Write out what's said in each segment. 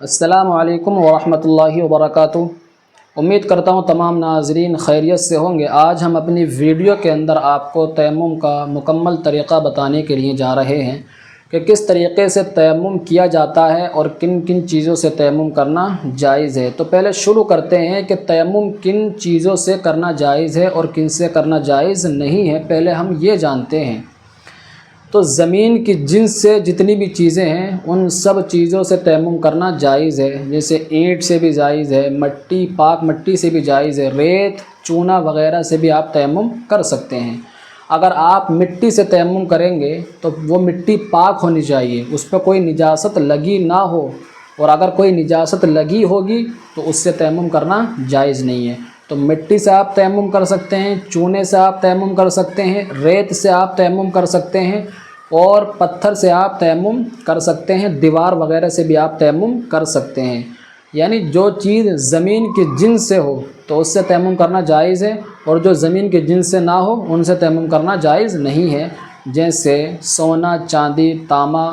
अस्सलाम वालेकुम वरहमतुल्लाहि वबरकातुहू। उम्मीद करता हूँ तमाम नाज़रीन खैरियत से होंगे। आज हम अपनी वीडियो के अंदर आपको तयम्मुम का मुकम्मल तरीक़ा बताने के लिए जा रहे हैं कि किस तरीक़े से तयम्मुम किया जाता है और किन किन चीज़ों से तयम्मुम करना जायज़ है। तो पहले शुरू करते हैं कि तयम्मुम किन चीज़ों से करना जायज़ है और किन से करना जायज़ नहीं है। पहले हम ये जानते हैं। तो ज़मीन की जिन्स से जितनी भी चीज़ें हैं उन सब चीज़ों से तयम्मुम करना जायज़ है। जैसे ईंट से भी जायज़ है, मट्टी, पाक मट्टी से भी जायज़ है, रेत, चूना वग़ैरह से भी आप तयम्मुम कर सकते हैं। अगर आप मिट्टी से तयम्मुम करेंगे तो वो मिट्टी पाक होनी चाहिए, उस पर कोई निजासत लगी ना हो, और अगर कोई निजासत लगी होगी तो उससे तयम्मुम करना जायज़ नहीं है। तो मिट्टी से आप तयम्मुम कर सकते हैं, चूने से आप तयम्मुम कर सकते हैं, रेत से आप तयम्मुम कर सकते हैं और पत्थर से आप तयम्मुम कर सकते हैं, दीवार वगैरह से भी आप तयम्मुम कर सकते हैं। यानी जो चीज़ ज़मीन की जिन्स से हो तो उससे तयम्मुम करना जायज़ है, और जो ज़मीन की जिन्स से ना हो उनसे तयम्मुम करना जायज़ नहीं है। जैसे सोना, चांदी, तांबा,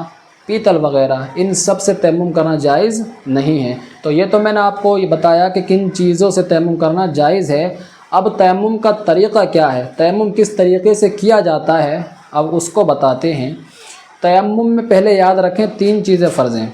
पीतल वगैरह, इन सब से तयम्मुम करना जायज़ नहीं है। तो ये तो मैंने आपको ये बताया कि किन चीज़ों से तयम्मुम करना जायज़ है। अब तयम्मुम का तरीक़ा क्या है, तयम्मुम किस तरीक़े से किया जाता है, अब उसको बताते हैं। तयम्मुम में पहले याद रखें 3 चीज़ें फ़र्ज़ हैं।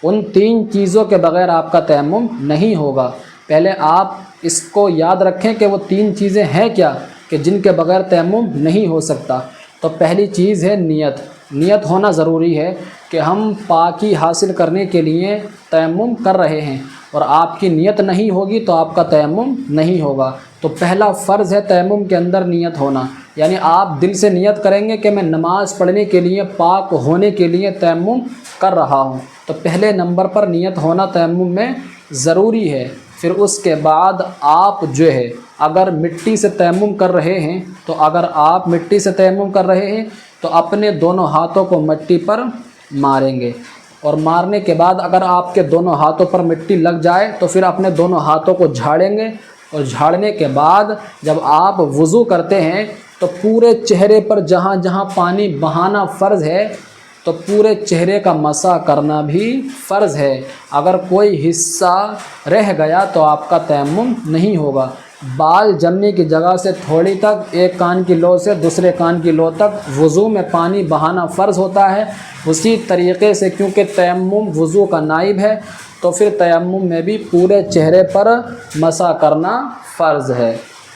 उन 3 चीज़ों के बग़ैर आपका तयम्मुम नहीं होगा। पहले आप इसको याद रखें कि वो 3 चीज़ें हैं क्या, कि जिनके बग़ैर तयम्मुम नहीं हो सकता। तो पहली चीज़ है नियत। नियत होना ज़रूरी है कि हम पाकी हासिल करने के लिए तयम्मुम कर रहे हैं, और आपकी नियत नहीं होगी तो आपका तयम्मुम नहीं होगा। तो पहला फ़र्ज़ है तयम्मुम के अंदर नियत होना। यानी आप दिल से नियत करेंगे कि मैं नमाज़ पढ़ने के लिए, पाक होने के लिए तयम्मुम कर रहा हूँ। तो पहले नंबर पर नियत होना तयम्मुम में ज़रूरी है। फिर उसके बाद आप जो है, अगर मिट्टी से तयम्मुम कर रहे हैं तो अगर आप मिट्टी से तयम्मुम कर रहे हैं तो अपने दोनों हाथों को मिट्टी पर मारेंगे, और मारने के बाद अगर आपके दोनों हाथों पर मिट्टी लग जाए तो फिर अपने दोनों हाथों को झाड़ेंगे, और झाड़ने के बाद जब आप वज़ू करते हैं तो पूरे चेहरे पर जहाँ जहाँ पानी बहाना फ़र्ज़ है तो पूरे चेहरे का मसा करना भी फ़र्ज़ है। अगर कोई हिस्सा रह गया तो आपका तयम्मुम नहीं होगा। बाल जमने की जगह से थोड़ी तक, एक कान की लो से दूसरे कान की लो तक वज़ू में पानी बहाना फ़र्ज़ होता है। उसी तरीक़े से क्योंकि तयम्मुम वज़ू का नाइब है तो फिर तयम्मुम में भी पूरे चेहरे पर मसा करना फ़र्ज़ है।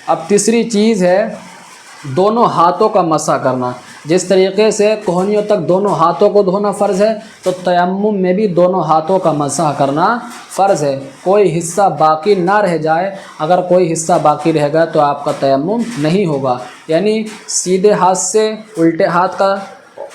अब तीसरी चीज़ है दोनों हाथों का मसा करना। जिस तरीक़े से कोहनियों तक दोनों हाथों को धोना फ़र्ज़ है तो तयम्मुम में भी दोनों हाथों का मसा करना फ़र्ज़ है। कोई हिस्सा बाकी ना रह जाए, अगर कोई हिस्सा बाकी रह गया तो आपका तयम्मुम नहीं होगा। यानी सीधे हाथ से उल्टे हाथ का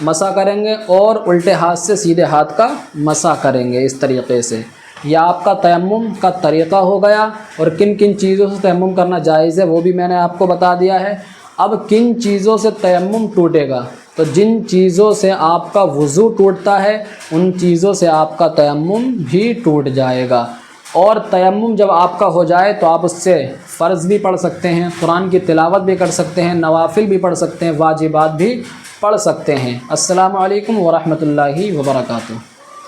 मसा करेंगे और उल्टे हाथ से सीधे हाथ का मसा करेंगे। इस तरीक़े से यह आपका तयम्मुम का तरीक़ा हो गया। और किन किन चीज़ों से तयम्मुम करना जायज़ है वो भी मैंने आपको बता दिया है। अब किन चीज़ों से तयम्मुम टूटेगा, तो जिन चीज़ों से आपका वज़ू टूटता है उन चीज़ों से आपका तयम्मुम भी टूट जाएगा। और तयम्मुम जब आपका हो जाए तो आप उससे फ़र्ज़ भी पढ़ सकते हैं, कुरान की तिलावत भी कर सकते हैं, नवाफिल भी पढ़ सकते हैं, वाजिबात भी पढ़ सकते हैं। अस्सलामु अलैकुम वरहमतुल्लाहि वबरकातुहू।